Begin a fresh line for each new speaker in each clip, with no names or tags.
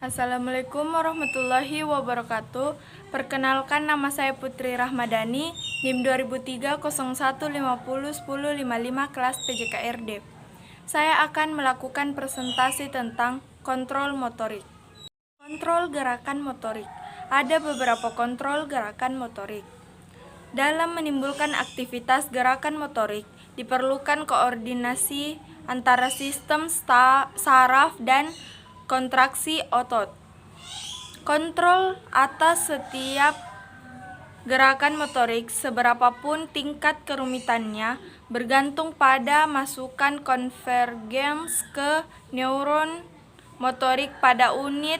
Assalamualaikum warahmatullahi wabarakatuh. Perkenalkan, nama saya Putri Rahmadani, NIM 2003 0150 1055 kelas PJKRD. Saya akan melakukan presentasi tentang kontrol motorik. Kontrol gerakan motorik. Ada beberapa kontrol gerakan motorik. Dalam menimbulkan aktivitas gerakan motorik, diperlukan koordinasi antara sistem saraf dan kontraksi otot. Kontrol atas setiap gerakan motorik, seberapapun tingkat kerumitannya, bergantung pada masukan konvergens ke neuron motorik pada unit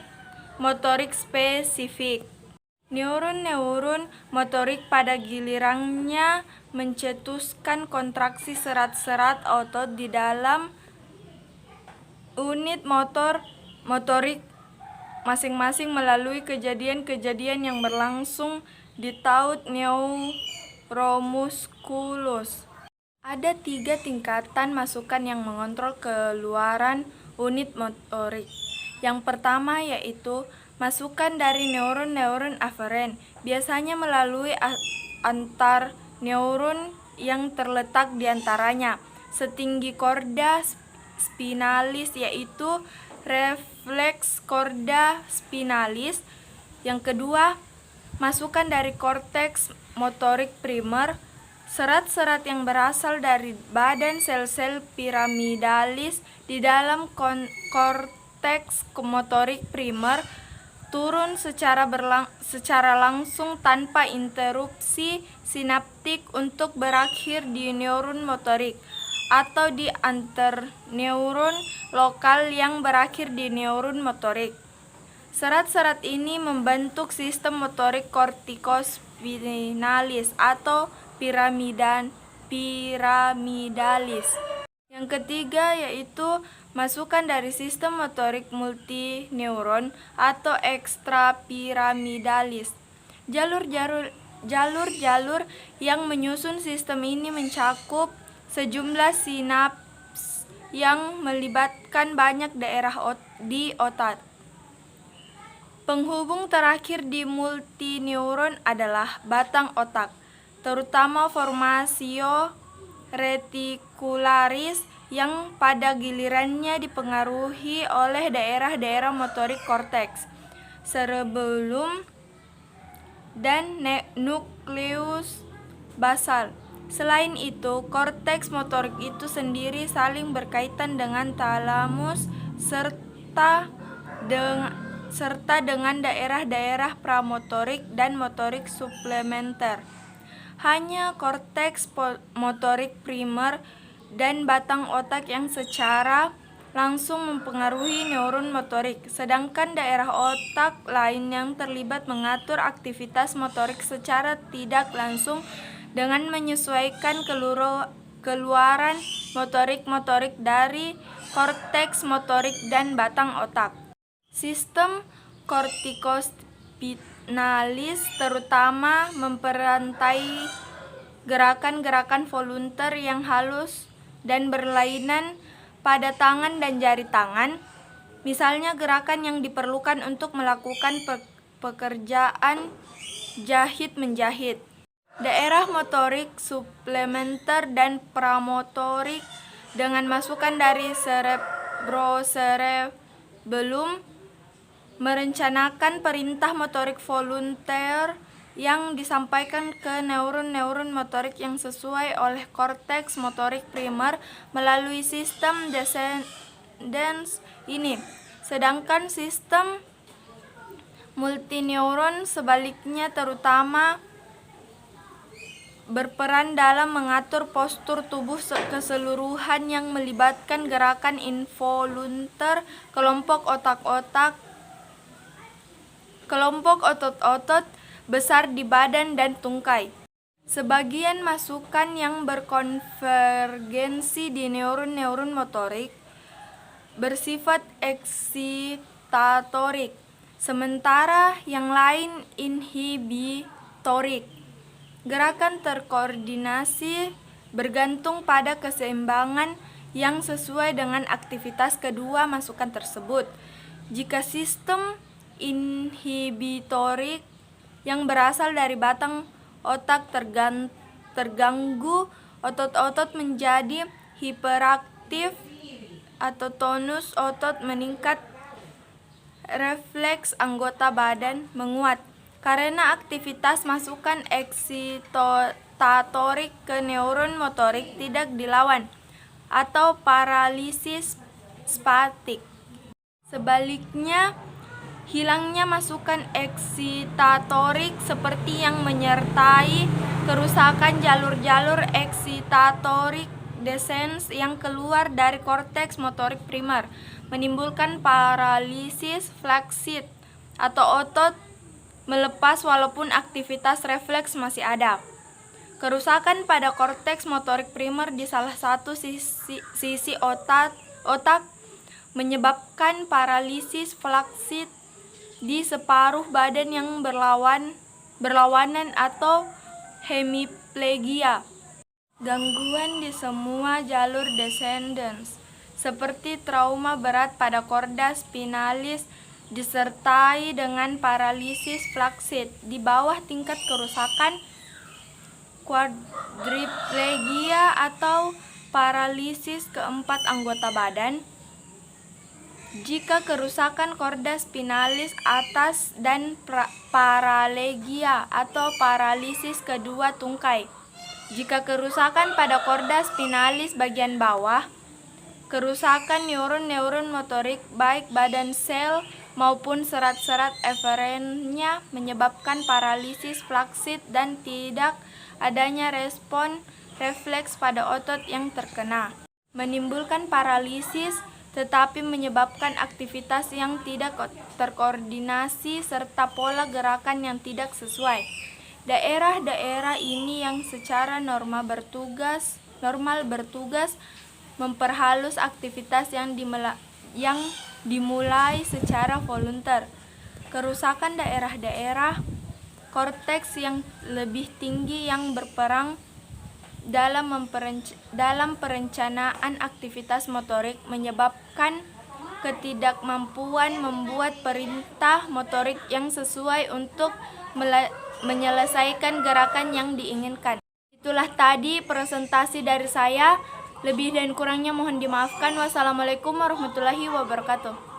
motorik spesifik. Neuron-neuron motorik pada gilirannya mencetuskan kontraksi serat-serat otot di dalam unit motorik masing-masing melalui kejadian-kejadian yang berlangsung di taut neuromusculus. Ada 3 tingkatan masukan yang mengontrol keluaran unit motorik. Yang pertama yaitu masukan dari neuron-neuron aferen, biasanya melalui antar neuron yang terletak di antaranya, setinggi korda spinalis, yaitu refleks korda spinalis. Yang kedua, masukan dari korteks motorik primer, serat-serat yang berasal dari badan sel-sel piramidalis di dalam korteks motorik primer turun secara langsung tanpa interupsi sinaptik untuk berakhir di neuron motorik atau di anterneuron lokal yang berakhir di neuron motorik. Serat-serat ini membentuk sistem motorik kortikospinalis atau piramidalis. Yang ketiga yaitu masukan dari sistem motorik multineuron atau ekstrapiramidalis. Jalur-jalur yang menyusun sistem ini mencakup sejumlah sinaps yang melibatkan banyak daerah di otak. Penghubung terakhir di multineuron adalah batang otak, terutama formasio reticularis yang pada gilirannya dipengaruhi oleh daerah-daerah motorik korteks cerebellum dan nukleus basal. Selain itu, korteks motorik itu sendiri saling berkaitan dengan talamus serta dengan daerah-daerah pramotorik dan motorik suplementer. Hanya korteks motorik primer dan batang otak yang secara langsung mempengaruhi neuron motorik, sedangkan daerah otak lain yang terlibat mengatur aktivitas motorik secara tidak langsung dengan menyesuaikan keluaran motorik dari korteks motorik dan batang otak. Sistem kortikospinalis terutama memperantai gerakan-gerakan volunter yang halus dan berlainan pada tangan dan jari tangan, misalnya gerakan yang diperlukan untuk melakukan pekerjaan jahit-menjahit. Daerah motorik suplementer dan pramotorik dengan masukan dari cerebrocerebellum merencanakan perintah motorik volunteer yang disampaikan ke neuron-neuron motorik yang sesuai oleh korteks motorik primer melalui sistem descendens ini. Sedangkan sistem multineuron sebaliknya terutama berperan dalam mengatur postur tubuh keseluruhan yang melibatkan gerakan involunter kelompok otot-otot besar di badan dan tungkai. Sebagian masukan yang berkonvergensi di neuron-neuron motorik bersifat eksitatorik, sementara yang lain inhibitorik. Gerakan terkoordinasi bergantung pada keseimbangan yang sesuai dengan aktivitas kedua masukan tersebut. Jika sistem inhibitorik yang berasal dari batang otak terganggu, otot-otot menjadi hiperaktif atau tonus otot meningkat, refleks anggota badan menguat. Karena aktivitas masukan eksitatorik ke neuron motorik tidak dilawan, atau paralisis spastik. Sebaliknya, hilangnya masukan eksitatorik seperti yang menyertai kerusakan jalur-jalur eksitatorik descens yang keluar dari korteks motorik primer, menimbulkan paralisis flaksit atau otot melepas walaupun aktivitas refleks masih ada. Kerusakan pada korteks motorik primer di salah satu sisi otak menyebabkan paralisis flaksit di separuh badan yang berlawanan atau hemiplegia. Gangguan di semua jalur descendens seperti trauma berat pada korda spinalis disertai dengan paralisis flaksit di bawah tingkat kerusakan quadriplegia atau paralisis keempat anggota badan. Jika kerusakan korda spinalis atas dan paralegia atau paralisis kedua tungkai. Jika kerusakan pada korda spinalis bagian bawah, kerusakan neuron-neuron motorik baik badan sel maupun serat-serat eferennya menyebabkan paralisis flaksit dan tidak adanya respon refleks pada otot yang terkena. Menimbulkan paralisis tetapi menyebabkan aktivitas yang tidak terkoordinasi serta pola gerakan yang tidak sesuai. Daerah-daerah ini yang secara normal bertugas memperhalus aktivitas yang dimulai secara volunter. Kerusakan daerah-daerah korteks yang lebih tinggi yang berperang dalam perencanaan aktivitas motorik menyebabkan ketidakmampuan membuat perintah motorik yang sesuai untuk menyelesaikan gerakan yang diinginkan. Itulah tadi presentasi dari saya. Lebih dan kurangnya mohon dimaafkan. Wassalamualaikum warahmatullahi wabarakatuh.